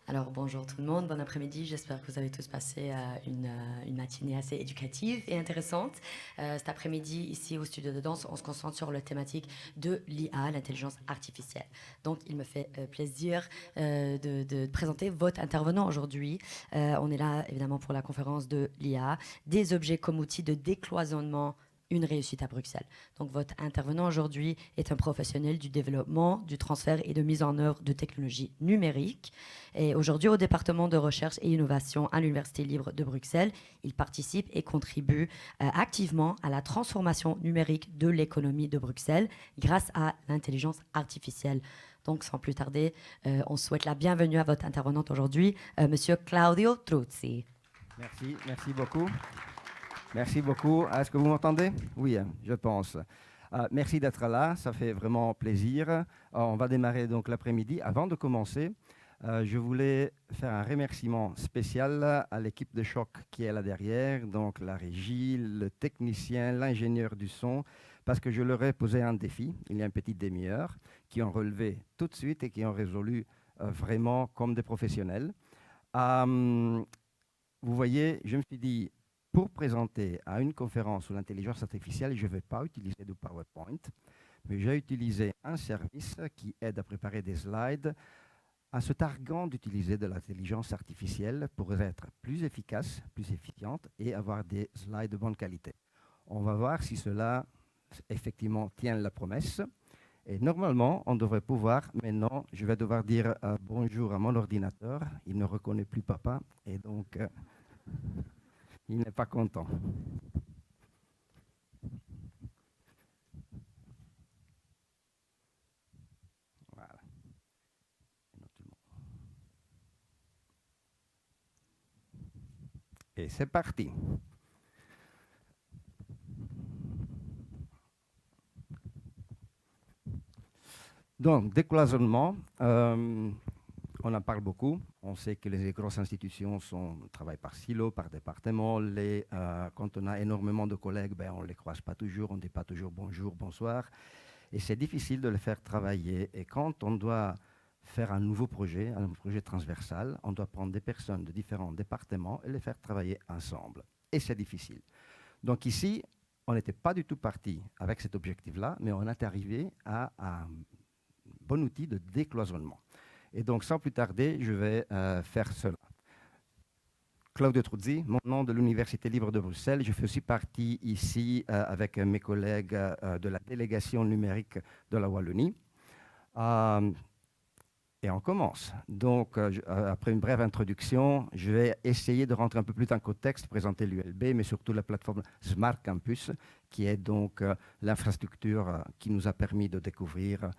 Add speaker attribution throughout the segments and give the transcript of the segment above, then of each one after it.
Speaker 1: Alors bonjour tout le monde, bon après-midi, j'espère que vous avez tous passé une matinée assez éducative et intéressante. Cet après-midi, ici au studio de danse, on se concentre sur la thématique de l'IA, l'intelligence artificielle. Donc il me fait plaisir de présenter votre intervenant aujourd'hui. On est là évidemment pour la conférence de l'IA, des objets comme outils de décloisonnement, une réussite à Bruxelles. Donc votre intervenant aujourd'hui est un professionnel du développement, du transfert et de mise en œuvre de technologies numériques. Et aujourd'hui, au département de recherche et innovation à l'Université libre de Bruxelles, il participe et contribue activement à la transformation numérique de l'économie de Bruxelles grâce à l'intelligence artificielle. Donc, sans plus tarder, on souhaite la bienvenue à votre intervenante aujourd'hui, Monsieur Claudio Truzzi.
Speaker 2: Merci beaucoup. Merci beaucoup. Est-ce que vous m'entendez? Oui, je pense. Merci d'être là, ça fait vraiment plaisir. On va démarrer donc l'après-midi. Avant de commencer, je voulais faire un remerciement spécial à l'équipe de choc qui est là derrière, donc la régie, le technicien, l'ingénieur du son, parce que je leur ai posé un défi, il y a une petite demi-heure, qui ont relevé tout de suite et qui ont résolu vraiment comme des professionnels. Vous voyez, je me suis dit, pour présenter à une conférence sur l'intelligence artificielle, je ne vais pas utiliser du PowerPoint, mais j'ai utilisé un service qui aide à préparer des slides en se targuant d'utiliser de l'intelligence artificielle pour être plus efficace, plus efficiente et avoir des slides de bonne qualité. On va voir si cela effectivement tient la promesse. Et normalement, on devrait pouvoir, mais non, je vais devoir dire bonjour à mon ordinateur. Il ne reconnaît plus papa et donc il n'est pas content. Voilà. Et c'est parti. Donc, décloisonnement, on en parle beaucoup. On sait que les grosses institutions travaillent par silo, par département. Quand on a énormément de collègues, on ne les croise pas toujours, on ne dit pas toujours bonjour, bonsoir. Et c'est difficile de les faire travailler. Et quand on doit faire un projet transversal, on doit prendre des personnes de différents départements et les faire travailler ensemble. Et c'est difficile. Donc ici, on n'était pas du tout parti avec cet objectif-là, mais on est arrivé à un bon outil de décloisonnement. Et donc, sans plus tarder, je vais faire cela. Claudio Truzzi, mon nom de l'Université libre de Bruxelles. Je fais aussi partie ici avec mes collègues de la délégation numérique de la Wallonie. Et on commence. Donc, après une brève introduction, je vais essayer de rentrer un peu plus dans le contexte, présenter l'ULB, mais surtout la plateforme Smart Campus, qui est donc l'infrastructure qui nous a permis de découvrir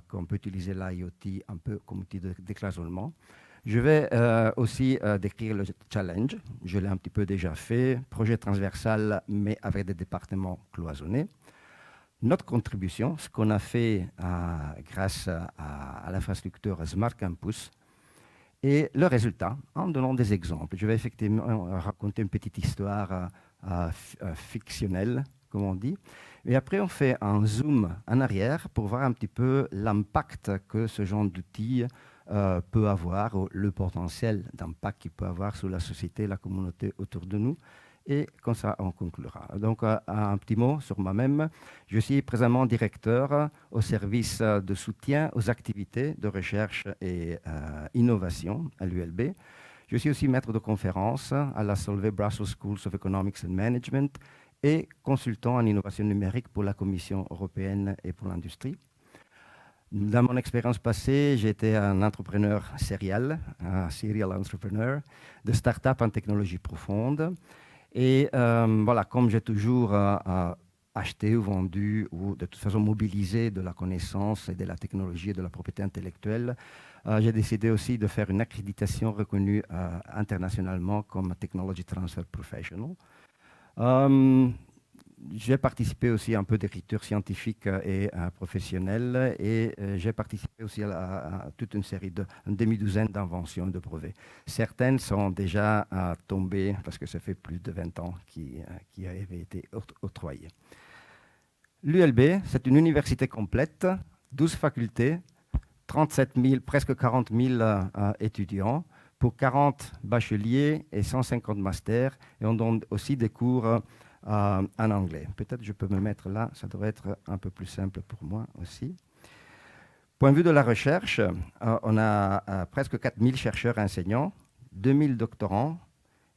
Speaker 2: qu'on peut utiliser l'IoT un peu comme outil de décloisonnement. Je vais aussi décrire le challenge. Je l'ai un petit peu déjà fait. Projet transversal, mais avec des départements cloisonnés. Notre contribution, ce qu'on a fait grâce à l'infrastructure Smart Campus, et le résultat, en donnant des exemples. Je vais effectivement raconter une petite histoire fictionnelle, comme on dit. Et après, on fait un zoom en arrière pour voir un petit peu l'impact que ce genre d'outil peut avoir, ou le potentiel d'impact qu'il peut avoir sur la société, la communauté autour de nous. Et comme ça, on conclura. Donc, un petit mot sur moi-même. Je suis présentement directeur au service de soutien aux activités de recherche et innovation à l'ULB. Je suis aussi maître de conférence à la Solvay Brussels Schools of Economics and Management et consultant en innovation numérique pour la Commission européenne et pour l'industrie. Dans mon expérience passée, j'étais un entrepreneur serial entrepreneur, de start-up en technologie profonde. Et voilà, comme j'ai toujours acheté ou vendu ou de toute façon mobilisé de la connaissance et de la technologie et de la propriété intellectuelle, j'ai décidé aussi de faire une accréditation reconnue internationalement comme Technology Transfer Professional. J'ai participé aussi un peu d'écriture scientifique et professionnelle et j'ai participé aussi à toute une série une demi-douzaine d'inventions de brevets. Certaines sont déjà tombées parce que ça fait plus de 20 ans qui avaient été octroyées. L'ULB, c'est une université complète, 12 facultés, 37 000, presque 40 000 étudiants pour 40 bacheliers et 150 masters. Et on donne aussi des cours en anglais. Peut-être je peux me mettre là, ça devrait être un peu plus simple pour moi aussi. Point de vue de la recherche, on a presque 4 000 chercheurs et enseignants, 2 000 doctorants,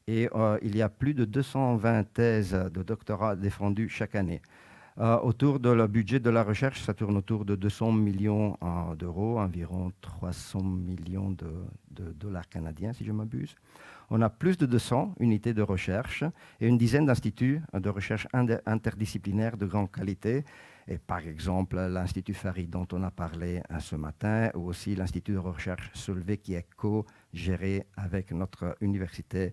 Speaker 2: et il y a plus de 220 thèses de doctorat défendues chaque année. Autour de le budget de la recherche, ça tourne autour de 200 millions d'euros, environ 300 millions de dollars canadiens, si je m'abuse. On a plus de 200 unités de recherche et une dizaine d'instituts de recherche interdisciplinaires de grande qualité. Et par exemple, l'Institut Farid dont on a parlé ce matin, ou aussi l'Institut de recherche Solvay qui est co-géré avec notre université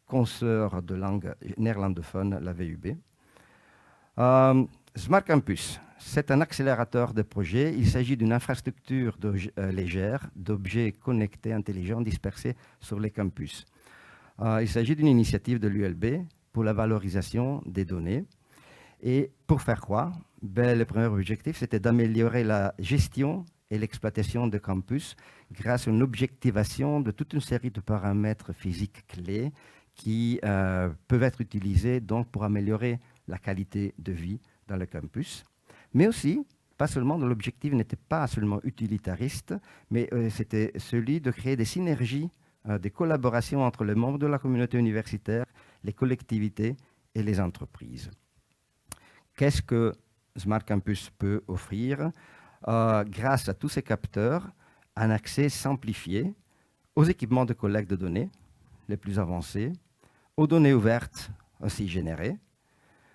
Speaker 2: consoeur de langue néerlandophone, la VUB. Smart Campus, c'est un accélérateur de projets. Il s'agit d'une infrastructure légère d'objets connectés intelligents dispersés sur les campus. Il s'agit d'une initiative de l'ULB pour la valorisation des données. Et pour faire quoi? Le premier objectif, c'était d'améliorer la gestion et l'exploitation de campus grâce à une objectivation de toute une série de paramètres physiques clés qui peuvent être utilisés donc, pour améliorer la qualité de vie dans le campus. Mais aussi, pas seulement, l'objectif n'était pas seulement utilitariste, mais c'était celui de créer des synergies, des collaborations entre les membres de la communauté universitaire, les collectivités et les entreprises. Qu'est-ce que Smart Campus peut offrir? Grâce à tous ces capteurs, un accès simplifié aux équipements de collecte de données les plus avancés, aux données ouvertes aussi générées,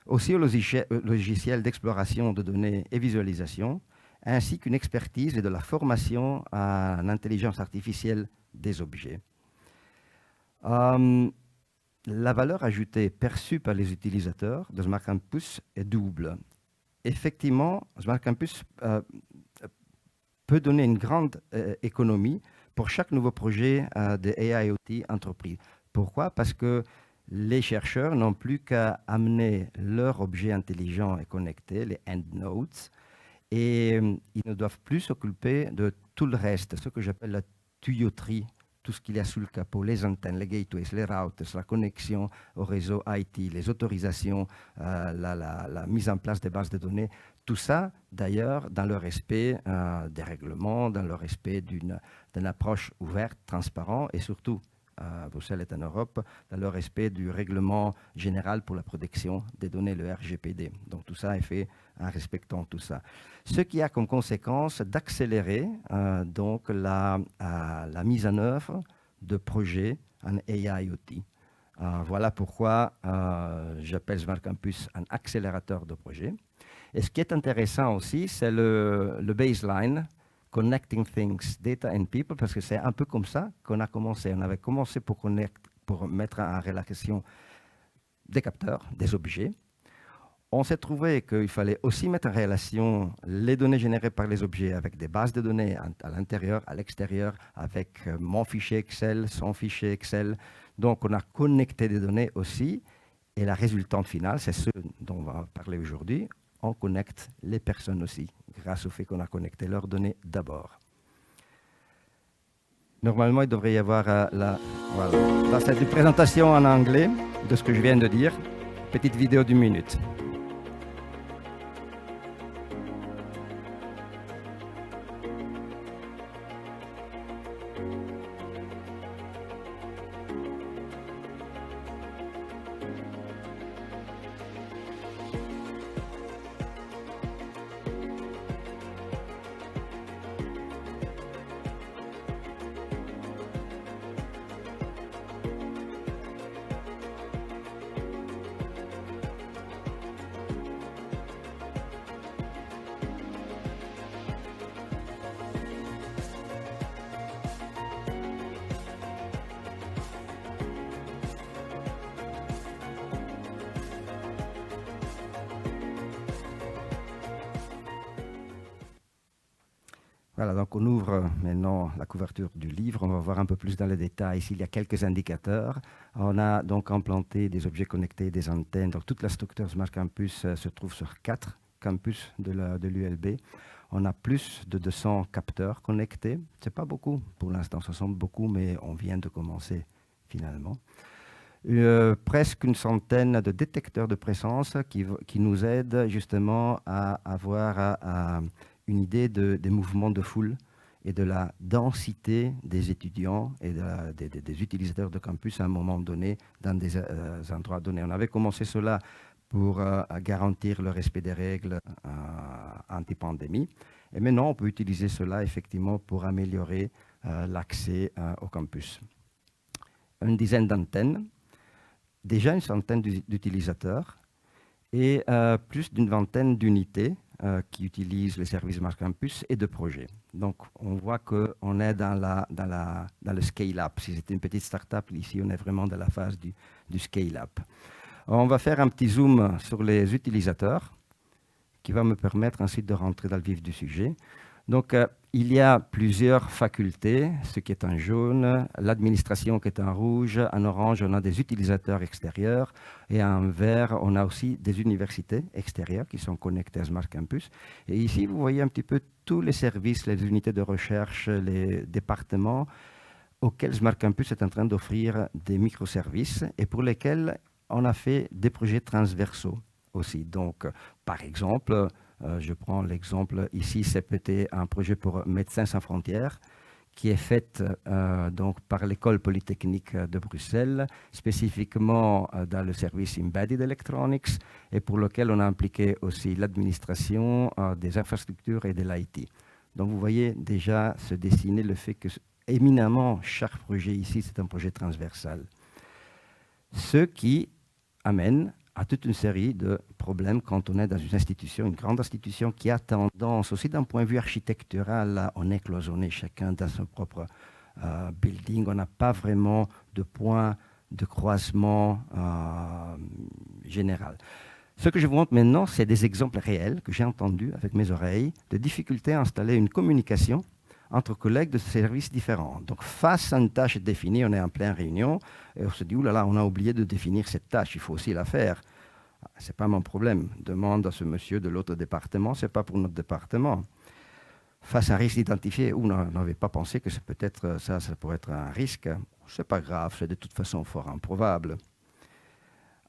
Speaker 2: aussi aux logiciels d'exploration de données et visualisation, ainsi qu'une expertise et de la formation à l'intelligence artificielle des objets. La valeur ajoutée perçue par les utilisateurs de Smart Campus est double. Effectivement, Smart Campus peut donner une grande économie pour chaque nouveau projet de AIoT entreprise. Pourquoi? Parce que les chercheurs n'ont plus qu'à amener leurs objets intelligents et connectés, les EndNodes, et ils ne doivent plus s'occuper de tout le reste, ce que j'appelle la tuyauterie, tout ce qu'il y a sous le capot, les antennes, les gateways, les routers, la connexion au réseau IT, les autorisations, la mise en place des bases de données. Tout ça, d'ailleurs, dans le respect des règlements, dans le respect d'une approche ouverte, transparente et surtout, Bruxelles est en Europe, dans le respect du règlement général pour la protection des données, le RGPD. Donc tout ça est fait en respectant tout ça. Ce qui a comme conséquence d'accélérer donc la mise en œuvre de projets en AIoT. Voilà pourquoi j'appelle Smart Campus un accélérateur de projets. Et ce qui est intéressant aussi, c'est le baseline, Connecting Things, Data and People, parce que c'est un peu comme ça qu'on a commencé. On avait commencé pour mettre en relation des capteurs, des objets. On s'est trouvé qu'il fallait aussi mettre en relation les données générées par les objets avec des bases de données à l'intérieur, à l'extérieur, avec mon fichier Excel, son fichier Excel. Donc, on a connecté des données aussi. Et la résultante finale, c'est ce dont on va parler aujourd'hui. On connecte les personnes aussi, grâce au fait qu'on a connecté leurs données d'abord. Normalement, il devrait y avoir voilà. Là, c'est une présentation en anglais de ce que je viens de dire. Petite vidéo d'une minute. Voilà, donc on ouvre maintenant la couverture du livre. On va voir un peu plus dans les détails. Ici, il y a quelques indicateurs. On a donc implanté des objets connectés, des antennes. Donc toute la structure Smart Campus se trouve sur 4 campus de l'ULB. On a plus de 200 capteurs connectés. Ce n'est pas beaucoup pour l'instant, ça semble beaucoup, mais on vient de commencer finalement. Presque une centaine de détecteurs de présence qui nous aident justement à avoir une idée des mouvements de foule et de la densité des étudiants et des utilisateurs de campus à un moment donné dans des endroits donnés. On avait commencé cela pour garantir le respect des règles anti-pandémie. Et maintenant, on peut utiliser cela effectivement pour améliorer l'accès au campus. Une dizaine d'antennes, déjà une centaine d'utilisateurs et plus d'une vingtaine d'unités qui utilisent les services Smart Campus et de projets. Donc, on voit qu'on est dans le scale-up. Si c'était une petite start-up, ici, on est vraiment dans la phase du scale-up. On va faire un petit zoom sur les utilisateurs qui va me permettre ensuite de rentrer dans le vif du sujet. Donc, il y a plusieurs facultés, ce qui est en jaune, l'administration qui est en rouge, en orange, on a des utilisateurs extérieurs et en vert, on a aussi des universités extérieures qui sont connectées à Smart Campus. Et ici, vous voyez un petit peu tous les services, les unités de recherche, les départements auxquels Smart Campus est en train d'offrir des microservices et pour lesquels on a fait des projets transversaux aussi. Donc, par exemple, je prends l'exemple ici, c'était un projet pour Médecins sans frontières qui est fait donc par l'École polytechnique de Bruxelles, spécifiquement dans le service Embedded Electronics et pour lequel on a impliqué aussi l'administration des infrastructures et de l'IT. Donc vous voyez déjà se dessiner le fait que éminemment chaque projet ici c'est un projet transversal. Ce qui amène à toute une série de problèmes quand on est dans une institution, une grande institution qui a tendance, aussi d'un point de vue architectural, là, on est cloisonné chacun dans son propre building, on n'a pas vraiment de point de croisement général. Ce que je vous montre maintenant, c'est des exemples réels que j'ai entendus avec mes oreilles, de difficultés à installer une communication entre collègues de services différents. Donc, face à une tâche définie, on est en pleine réunion et on se dit, oulala, on a oublié de définir cette tâche, il faut aussi la faire. Ce n'est pas mon problème. Demande à ce monsieur de l'autre département, ce n'est pas pour notre département. Face à un risque identifié, on n'avait pas pensé que peut-être ça pourrait être un risque. Ce n'est pas grave, c'est de toute façon fort improbable.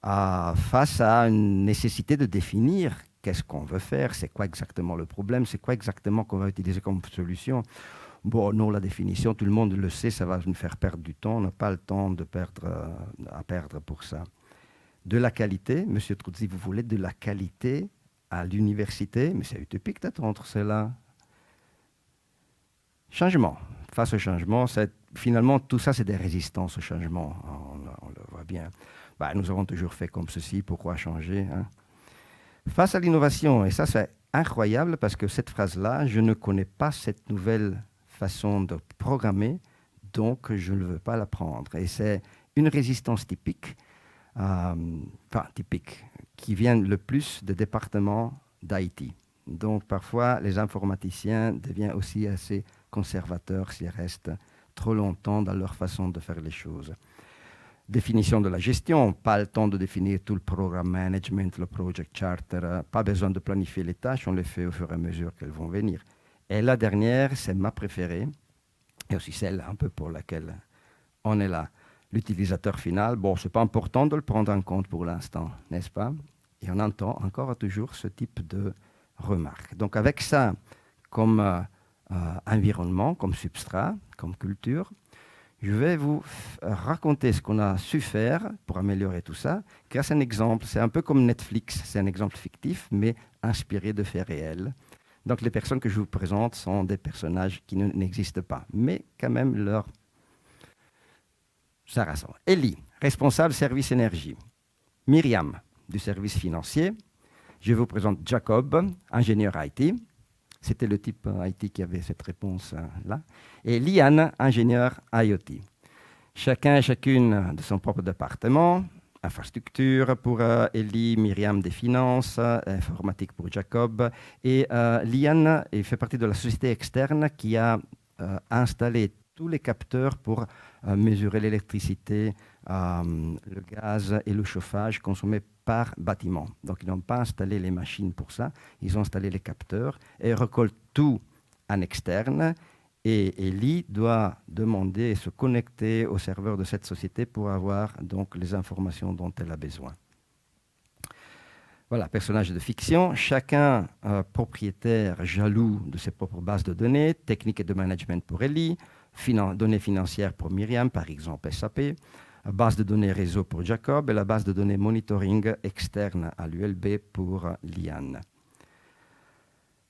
Speaker 2: Face à une nécessité de définir qu'est-ce qu'on veut faire, c'est quoi exactement le problème, c'est quoi exactement qu'on va utiliser comme solution. Bon, non, la définition, tout le monde le sait, ça va nous faire perdre du temps, on n'a pas le temps à perdre pour ça. De la qualité, Monsieur Truzzi, vous voulez de la qualité à l'université, mais c'est utopique d'attendre cela. Changement. Face au changement, finalement, tout ça, c'est des résistances au changement, on le voit bien. Bah, nous avons toujours fait comme ceci, pourquoi changer, hein? Face à l'innovation, et ça c'est incroyable parce que cette phrase-là, je ne connais pas cette nouvelle façon de programmer, donc je ne veux pas l'apprendre. Et c'est une résistance typique, qui vient le plus des départements d'IT. Donc parfois, les informaticiens deviennent aussi assez conservateurs s'ils restent trop longtemps dans leur façon de faire les choses. Définition de la gestion, pas le temps de définir tout le programme management, le project charter, pas besoin de planifier les tâches, on les fait au fur et à mesure qu'elles vont venir. Et la dernière, c'est ma préférée, et aussi celle un peu pour laquelle on est là. L'utilisateur final, bon, ce n'est pas important de le prendre en compte pour l'instant, n'est-ce pas? Et on entend encore toujours ce type de remarques. Donc avec ça comme environnement, comme substrat, comme culture, je vais vous raconter ce qu'on a su faire pour améliorer tout ça grâce à un exemple. C'est un peu comme Netflix, c'est un exemple fictif, mais inspiré de faits réels. Donc les personnes que je vous présente sont des personnages qui n'existent pas, mais quand même ça rassemble. Ellie, responsable service énergie. Myriam, du service financier. Je vous présente Jacob, ingénieur IT. C'était le type IT qui avait cette réponse-là. Et Liane, ingénieur IoT. Chacun et chacune de son propre département. Infrastructure pour Ellie, Myriam des finances, informatique pour Jacob. Et Liane fait partie de la société externe qui a installé tous les capteurs pour mesurer l'électricité, le gaz et le chauffage consommés par bâtiment. Donc, ils n'ont pas installé les machines pour ça, ils ont installé les capteurs et récoltent tout en externe. Et Ellie doit demander et se connecter au serveur de cette société pour avoir donc les informations dont elle a besoin. Voilà, personnage de fiction, chacun propriétaire jaloux de ses propres bases de données, techniques de management pour Ellie, données financières pour Myriam, par exemple SAP, base de données réseau pour Jacob et la base de données monitoring externe à l'ULB pour Liane.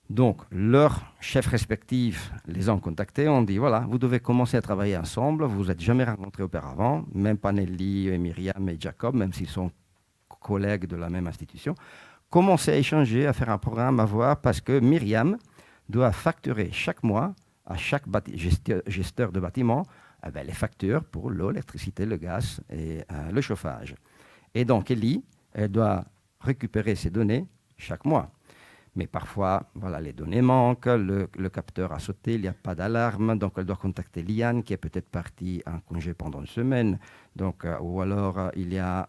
Speaker 2: Donc, leurs chefs respectifs les ont contactés, ont dit, voilà, vous devez commencer à travailler ensemble, vous vous êtes jamais rencontrés auparavant, même pas Nelly, et Myriam et Jacob, même s'ils sont collègues de la même institution. Commencez à échanger, à faire un programme, à voir, parce que Myriam doit facturer chaque mois à chaque gesteur de bâtiment les factures pour l'eau, l'électricité, le gaz et le chauffage. Et donc, Ellie, elle doit récupérer ces données chaque mois. Mais parfois, voilà, les données manquent, le capteur a sauté, il n'y a pas d'alarme, donc elle doit contacter Liane, qui est peut-être partie en congé pendant une semaine. Donc, ou alors, il y a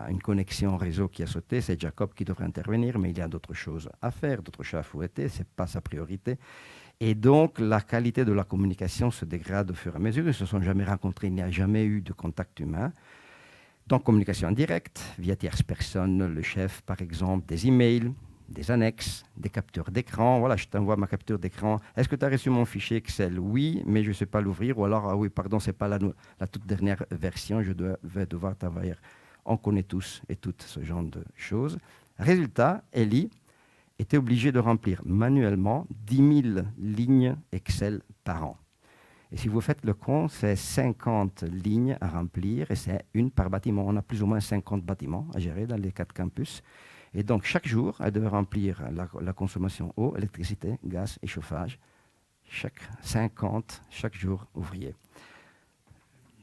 Speaker 2: une connexion réseau qui a sauté, c'est Jacob qui devrait intervenir, mais il y a d'autres choses à faire, d'autres chats à fouetter, ce n'est pas sa priorité. Et donc, la qualité de la communication se dégrade au fur et à mesure. Ils ne se sont jamais rencontrés, il n'y a jamais eu de contact humain. Donc, communication en direct, via tierce personne, le chef, par exemple, des emails, des annexes, des captures d'écran. Voilà, je t'envoie ma capture d'écran. Est-ce que tu as reçu mon fichier Excel? Oui, mais je ne sais pas l'ouvrir. Ou alors, ah oui, pardon, ce n'est pas la toute dernière version, je vais devoir t'envoyer. On connaît tous et toutes ce genre de choses. Résultat, Ellie était obligée de remplir manuellement 10 000 lignes Excel par an. Et si vous faites le compte, c'est 50 lignes à remplir et c'est une par bâtiment. On a plus ou moins 50 bâtiments à gérer dans les 4 campus. Et donc, chaque jour, elle devait remplir la consommation eau, électricité, gaz et chauffage. 50 chaque jour ouvrier.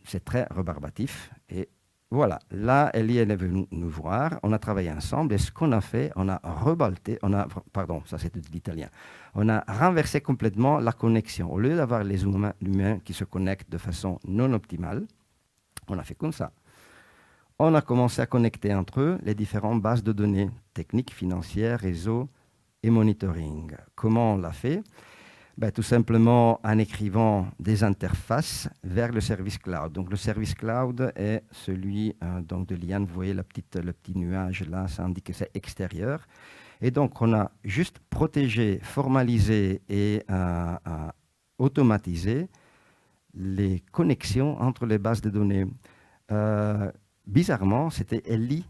Speaker 2: C'est très rébarbatif. Et voilà, là, Ellie, elle est venue nous voir. On a travaillé ensemble. Et ce qu'on a fait, on a rebalté, pardon, ça c'était de l'italien. On a renversé complètement la connexion. Au lieu d'avoir les humains qui se connectent de façon non optimale, on a fait comme ça. On a commencé à connecter entre eux les différentes bases de données, techniques, financières, réseaux et monitoring. Comment on l'a fait? Tout simplement en écrivant des interfaces vers le service cloud. Donc le service cloud est celui donc de Liane. Vous voyez le petit nuage là, ça indique que c'est extérieur. Et donc on a juste protégé, formalisé et automatisé les connexions entre les bases de données. Bizarrement, c'était Ellie,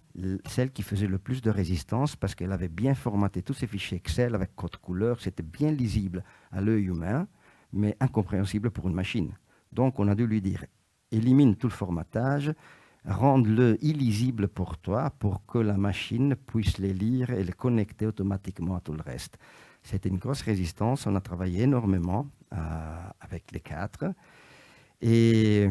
Speaker 2: celle qui faisait le plus de résistance parce qu'elle avait bien formaté tous ses fichiers Excel avec code couleur. C'était bien lisible à l'œil humain, mais incompréhensible pour une machine. Donc, on a dû lui dire, élimine tout le formatage, rende-le illisible pour toi pour que la machine puisse les lire et les connecter automatiquement à tout le reste. C'était une grosse résistance. On a travaillé énormément avec les 4. Et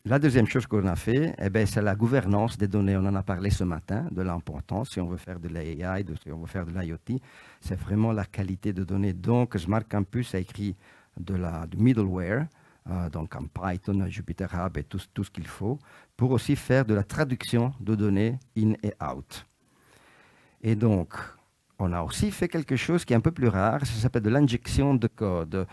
Speaker 2: la deuxième chose qu'on a fait, c'est la gouvernance des données. On en a parlé ce matin, de l'importance, si on veut faire de l'AI, si on veut faire de l'IoT, c'est vraiment la qualité de données. Donc, Smart Campus a écrit du middleware, donc en Python, Jupyter Hub et tout ce qu'il faut, pour aussi faire de la traduction de données in et out. Et donc, on a aussi fait quelque chose qui est un peu plus rare, ça s'appelle de l'injection de code.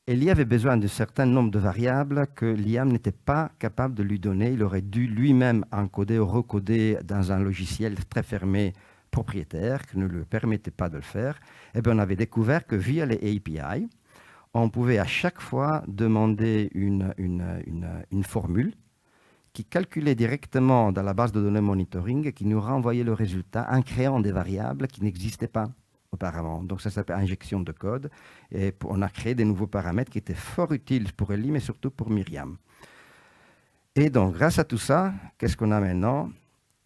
Speaker 2: Ellie avait besoin d'un certain nombre de variables que Liam n'était pas capable de lui donner. Il aurait dû lui-même encoder ou recoder dans un logiciel très fermé propriétaire qui ne lui permettait pas de le faire. Et bien, on avait découvert que via les API, on pouvait à chaque fois demander une formule qui calculait directement dans la base de données monitoring et qui nous renvoyait le résultat en créant des variables qui n'existaient pas auparavant. Donc ça s'appelle injection de code. Et on a créé des nouveaux paramètres qui étaient fort utiles pour Ellie, mais surtout pour Myriam. Et donc, grâce à tout ça, qu'est-ce qu'on a maintenant?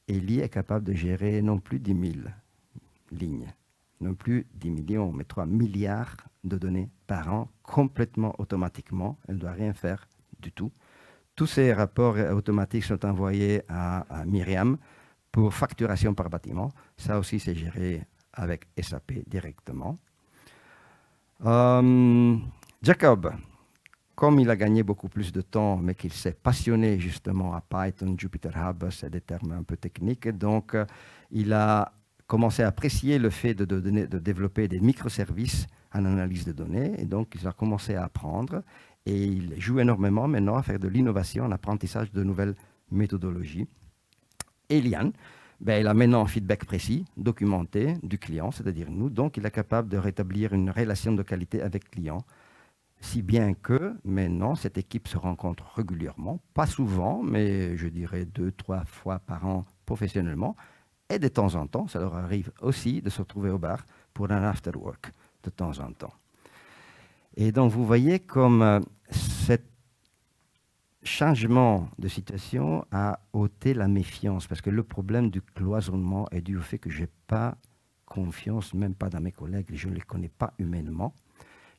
Speaker 2: Ellie est capable de gérer non plus 10 000 lignes, non plus 10 millions, mais 3 milliards de données par an, complètement automatiquement. Elle ne doit rien faire du tout. Tous ces rapports automatiques sont envoyés à Myriam pour facturation par bâtiment. Ça aussi, c'est géré avec SAP directement. Jacob, comme il a gagné beaucoup plus de temps, mais qu'il s'est passionné justement à Python, Jupyter Hub, c'est des termes un peu techniques, donc il a commencé à apprécier le fait de développer des microservices en analyse de données. Et donc, il a commencé à apprendre. Et il joue énormément maintenant à faire de l'innovation, en apprentissage de nouvelles méthodologies. Et Lian, ben, il a maintenant un feedback précis, documenté du client, c'est-à-dire nous. Donc, il est capable de rétablir une relation de qualité avec le client. Si bien que maintenant, cette équipe se rencontre régulièrement, pas souvent, mais je dirais 2-3 fois par an professionnellement. Et de temps en temps, ça leur arrive aussi de se retrouver au bar pour un after-work de temps en temps. Et donc, vous voyez comme ce changement de situation a ôté la méfiance, parce que le problème du cloisonnement est dû au fait que je n'ai pas confiance, même pas dans mes collègues, je ne les connais pas humainement.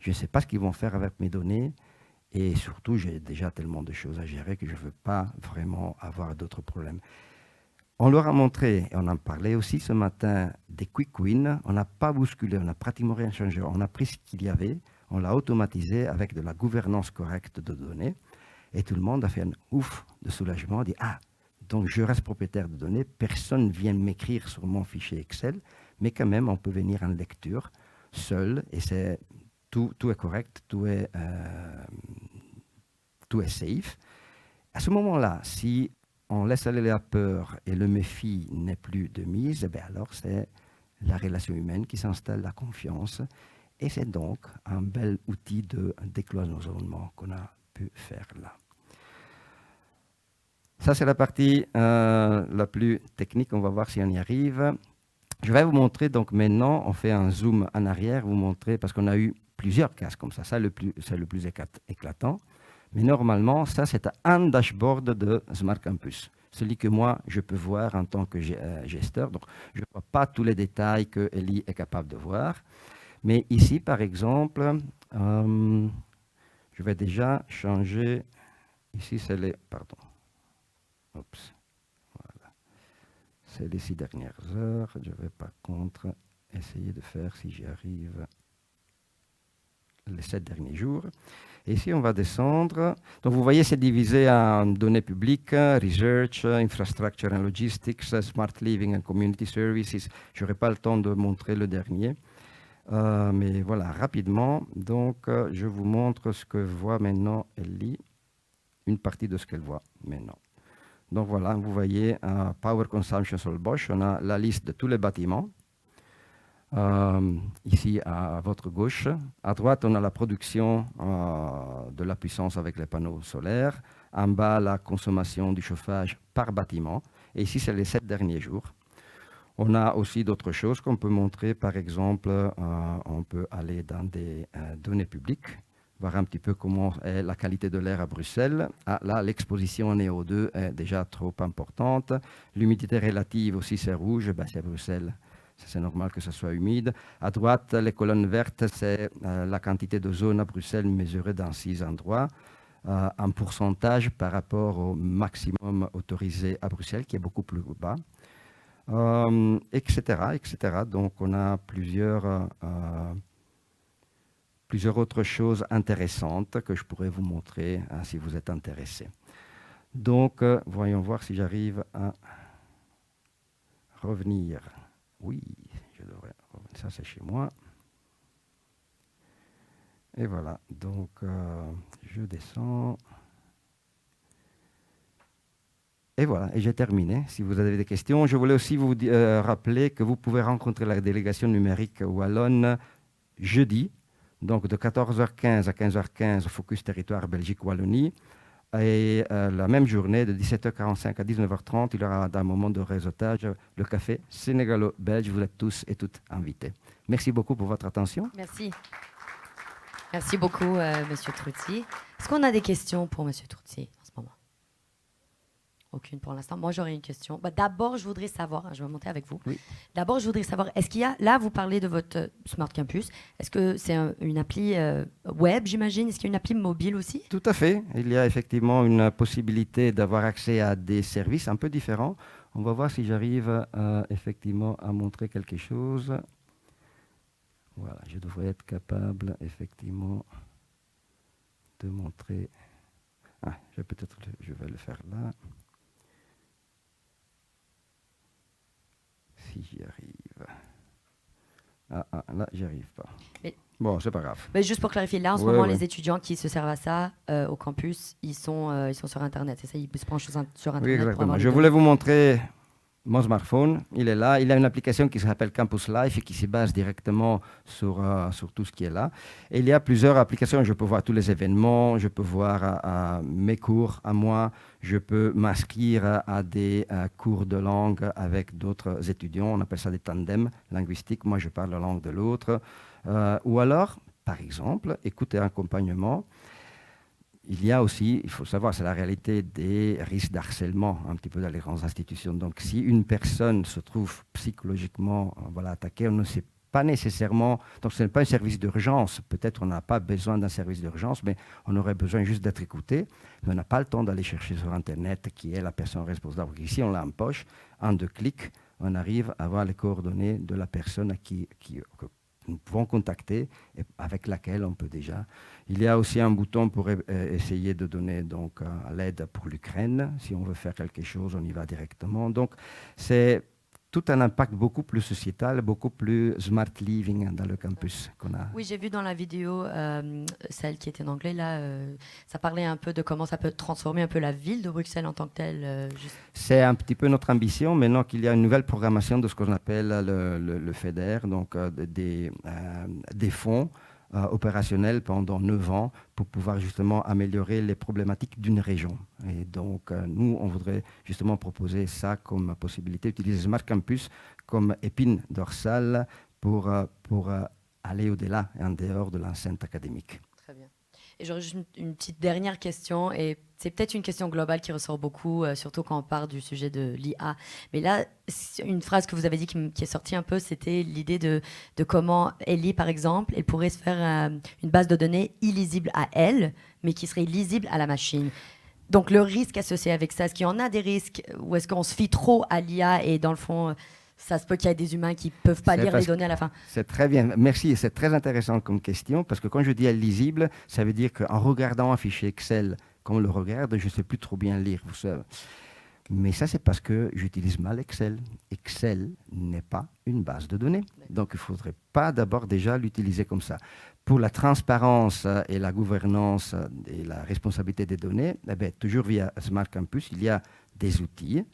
Speaker 2: Je ne sais pas ce qu'ils vont faire avec mes données. Et surtout, j'ai déjà tellement de choses à gérer que je ne veux pas vraiment avoir d'autres problèmes. On leur a montré, et on en parlait aussi ce matin, des quick wins. On n'a pas bousculé, on n'a pratiquement rien changé. On a pris ce qu'il y avait, on l'a automatisé avec de la gouvernance correcte de données. Et tout le monde a fait un ouf de soulagement, a dit « Ah, donc je reste propriétaire de données, personne ne vient m'écrire sur mon fichier Excel, mais quand même, on peut venir en lecture seul, et c'est tout est correct, tout est safe. » À ce moment-là, si on laisse aller la peur et le méfie n'est plus de mise, eh alors c'est la relation humaine qui s'installe, la confiance. Et c'est donc un bel outil de décloisonnement qu'on a pu faire là. Ça, c'est la partie la plus technique. On va voir si on y arrive. Je vais vous montrer, donc maintenant, on fait un zoom en arrière, vous montrer, parce qu'on a eu plusieurs cas comme ça. Ça, c'est le plus éclatant. Mais normalement, ça, c'est un dashboard de Smart Campus. Celui que moi, je peux voir en tant que gesteur. Donc, je ne vois pas tous les détails que Ellie est capable de voir. Mais ici, par exemple, je vais déjà changer. Ici, c'est les... Pardon. Oups. Voilà. C'est les 6 dernières heures. Je vais par contre essayer de faire, si j'y arrive, les 7 derniers jours. Et ici, on va descendre. Donc, vous voyez, c'est divisé en données publiques, research, infrastructure and logistics, smart living and community services. Je n'aurai pas le temps de montrer le dernier. Mais voilà, rapidement. Donc, je vous montre ce que voit maintenant Ellie, une partie de ce qu'elle voit maintenant. Donc, voilà, vous voyez, Power Consumption sur le Bosch, on a la liste de tous les bâtiments. Ici, à votre gauche. À droite, on a la production de la puissance avec les panneaux solaires. En bas, la consommation du chauffage par bâtiment. Et ici, c'est les 7 derniers jours. On a aussi d'autres choses qu'on peut montrer. Par exemple, on peut aller dans des données publiques, voir un petit peu comment est la qualité de l'air à Bruxelles. Ah, là, l'exposition en NO2 est déjà trop importante. L'humidité relative aussi, c'est rouge. Ben, c'est Bruxelles. C'est normal que ce soit humide. À droite, les colonnes vertes, c'est la quantité d'ozone à Bruxelles mesurée dans 6 endroits. Un pourcentage par rapport au maximum autorisé à Bruxelles, qui est beaucoup plus bas. Etc., etc. Donc, on a plusieurs autres choses intéressantes que je pourrais vous montrer si vous êtes intéressé. Donc, voyons voir si j'arrive à revenir. Oui, je devrais revenir. Ça, c'est chez moi. Et voilà. Donc, je descends. Et voilà, et j'ai terminé. Si vous avez des questions, je voulais aussi vous rappeler que vous pouvez rencontrer la délégation numérique wallonne jeudi, donc de 14h15 à 15h15, Focus Territoire Belgique-Wallonie. Et la même journée, de 17h45 à 19h30, il y aura un moment de réseautage, le café sénégalo-belge. Vous êtes tous et toutes invités. Merci beaucoup pour votre attention.
Speaker 1: Merci. Merci beaucoup, Monsieur Truzzi. Est-ce qu'on a des questions pour Monsieur Truzzi en ce moment? Aucune pour l'instant. Moi, j'aurais une question. D'abord, je voudrais savoir, je vais monter avec vous.
Speaker 2: Oui.
Speaker 1: D'abord, je voudrais savoir, est-ce qu'il y a, là, vous parlez de votre Smart Campus, est-ce que c'est une appli web, j'imagine? Est-ce qu'il y a une appli mobile aussi?
Speaker 2: Tout à fait. Il y a effectivement une possibilité d'avoir accès à des services un peu différents. On va voir si j'arrive effectivement à montrer quelque chose. Voilà, je devrais être capable effectivement de montrer. Ah, je vais le faire là. si j'y arrive. Là, j'y arrive pas.
Speaker 1: Mais-
Speaker 2: Bon, c'est pas grave.
Speaker 1: Mais juste pour clarifier, là en ce
Speaker 2: Ouais,
Speaker 1: moment,
Speaker 2: ouais.
Speaker 1: les étudiants qui se servent à ça au campus, ils sont sur Internet. C'est ça, ils se branchent sur Internet
Speaker 2: Oui,
Speaker 1: pour avoir
Speaker 2: exactement.
Speaker 1: les
Speaker 2: Je
Speaker 1: données.
Speaker 2: voulais vous montrer mon smartphone. Il est là. Il a une application qui s'appelle Campus Life et qui se base directement sur tout ce qui est là. Et il y a plusieurs applications. Je peux voir tous les événements, je peux voir mes cours à moi, je peux m'inscrire à des cours de langue avec d'autres étudiants. On appelle ça des tandems linguistiques. Moi, je parle la langue de l'autre. Ou alors, par exemple, écoute et accompagnement. Il y a aussi, il faut savoir, c'est la réalité des risques d'harcèlement un petit peu dans les grandes institutions. Donc, si une personne se trouve psychologiquement attaquée, on ne sait pas nécessairement, donc ce n'est pas un service d'urgence. Peut-être on n'a pas besoin d'un service d'urgence, mais on aurait besoin juste d'être écouté. Mais on n'a pas le temps d'aller chercher sur Internet qui est la personne responsable. Donc, ici, on l'a en poche, en 2 clics, on arrive à avoir les coordonnées de la personne que nous pouvons contacter et avec laquelle on peut déjà. Il y a aussi un bouton pour essayer de donner donc l'aide pour l'Ukraine. Si on veut faire quelque chose, on y va directement. Donc, c'est tout un impact beaucoup plus sociétal, beaucoup plus smart living dans le campus qu'on a.
Speaker 1: Oui, j'ai vu dans la vidéo, celle qui était en anglais, là, ça parlait un peu de comment ça peut transformer un peu la ville de Bruxelles en tant que telle.
Speaker 2: C'est un petit peu notre ambition. Maintenant qu'il y a une nouvelle programmation de ce qu'on appelle le FEDER, donc des fonds opérationnels pendant 9 ans pour pouvoir justement améliorer les problématiques d'une région. Et donc, nous, on voudrait justement proposer ça comme possibilité, utiliser Smart Campus comme épine dorsale pour aller au-delà et en dehors de l'enceinte académique.
Speaker 1: Très bien. Et j'aurais juste une petite dernière question, et c'est peut-être une question globale qui ressort beaucoup, surtout quand on parle du sujet de l'IA. Mais là, une phrase que vous avez dit qui est sortie un peu, c'était l'idée de comment Ellie, par exemple, elle pourrait se faire une base de données illisible à elle, mais qui serait lisible à la machine. Donc le risque associé avec ça, est-ce qu'il y en a des risques, ou est-ce qu'on se fie trop à l'IA et dans le fond, ça se peut qu'il y ait des humains qui ne peuvent pas lire les données à la fin?
Speaker 2: C'est très bien. Merci. C'est très intéressant comme question parce que quand je dis lisible, ça veut dire qu'en regardant un fichier Excel, quand on le regarde, je ne sais plus trop bien lire. Mais ça, c'est parce que j'utilise mal Excel. Excel n'est pas une base de données. Donc, il ne faudrait pas d'abord déjà l'utiliser comme ça. Pour la transparence et la gouvernance et la responsabilité des données, toujours via Smart Campus, il y a des outils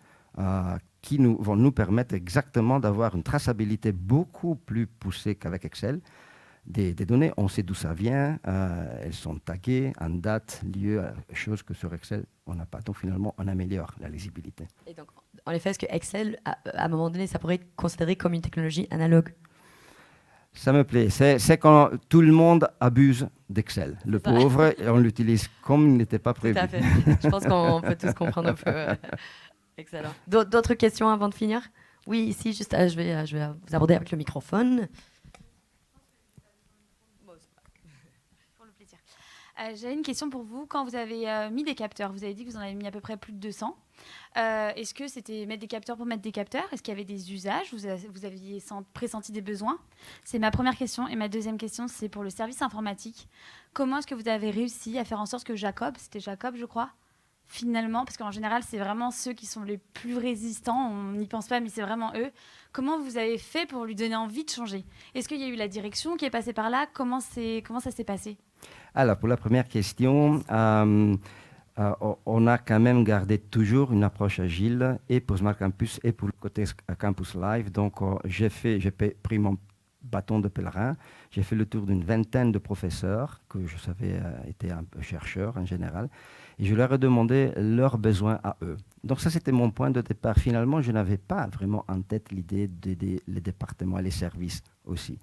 Speaker 2: qui vont nous permettre exactement d'avoir une traçabilité beaucoup plus poussée qu'avec Excel. Des données, on sait d'où ça vient, elles sont taguées en date, lieu, choses que sur Excel, on n'a pas. Donc finalement, on améliore la lisibilité.
Speaker 1: Et donc, en effet, est-ce que Excel, à un moment donné, ça pourrait être considéré comme une technologie analogue?
Speaker 2: Ça me plaît. C'est quand tout le monde abuse d'Excel. Le pauvre, on l'utilise comme il n'était pas prévu.
Speaker 1: Tout à fait. Je pense qu'on peut tous comprendre un peu. Excellent. D'autres questions avant de finir? Oui, ici, juste, je vais vous aborder avec le microphone.
Speaker 3: Pour le plaisir. J'avais une question pour vous. Quand vous avez mis des capteurs, vous avez dit que vous en avez mis à peu près plus de 200. Est-ce que c'était mettre des capteurs pour mettre des capteurs? Est-ce qu'il y avait des usages? Vous aviez pressenti des besoins? C'est ma première question. Et ma deuxième question, c'est pour le service informatique. Comment est-ce que vous avez réussi à faire en sorte que Jacob, c'était Jacob, je crois, finalement, parce qu'en général, c'est vraiment ceux qui sont les plus résistants, on n'y pense pas, mais c'est vraiment eux. Comment vous avez fait pour lui donner envie de changer? Est-ce qu'il y a eu la direction qui est passée par là? Comment ça s'est passé?
Speaker 2: Alors, pour la première question, on a quand même gardé toujours une approche agile, et pour Smart Campus et pour le côté Campus Live. Donc, j'ai pris mon bâton de pèlerin, j'ai fait le tour d'une vingtaine de professeurs que je savais étaient un peu chercheurs en général, et je leur ai demandé leurs besoins à eux. Donc ça, c'était mon point de départ. Finalement, je n'avais pas vraiment en tête l'idée d'aider les départements et les services aussi.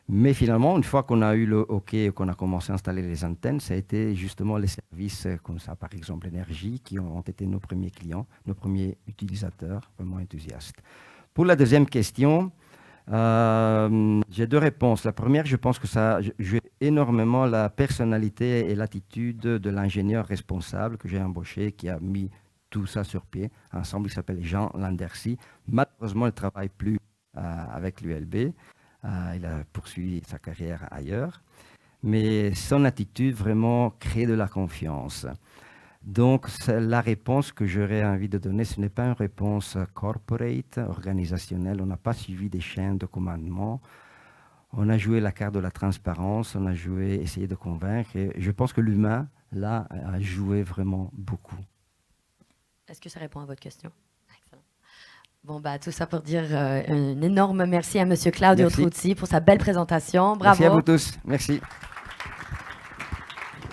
Speaker 2: Mais finalement, une fois qu'on a eu le OK et qu'on a commencé à installer les antennes, ça a été justement les services comme ça, par exemple l'énergie, qui ont été nos premiers clients, nos premiers utilisateurs vraiment enthousiastes. Pour la deuxième question, j'ai 2 réponses. La première, je pense que ça joue énormément la personnalité et l'attitude de l'ingénieur responsable que j'ai embauché, qui a mis tout ça sur pied. Ensemble, il s'appelle Jean Landercy. Malheureusement, il ne travaille plus avec l'ULB. Il a poursuivi sa carrière ailleurs. Mais son attitude vraiment crée de la confiance. Donc, la réponse que j'aurais envie de donner, ce n'est pas une réponse corporate, organisationnelle. On n'a pas suivi des chaînes de commandement. On a joué la carte de la transparence, on a essayé de convaincre. Et je pense que l'humain, là, a joué vraiment beaucoup.
Speaker 1: Est-ce que ça répond à votre question? Excellent. Bon, bah, tout ça pour dire un énorme merci à M. Claudio Truzzi pour sa belle présentation. Bravo.
Speaker 2: Merci à vous tous. Merci.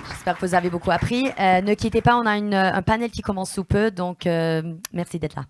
Speaker 1: J'espère que vous avez beaucoup appris. Ne quittez pas, on a un panel qui commence sous peu, donc merci d'être là.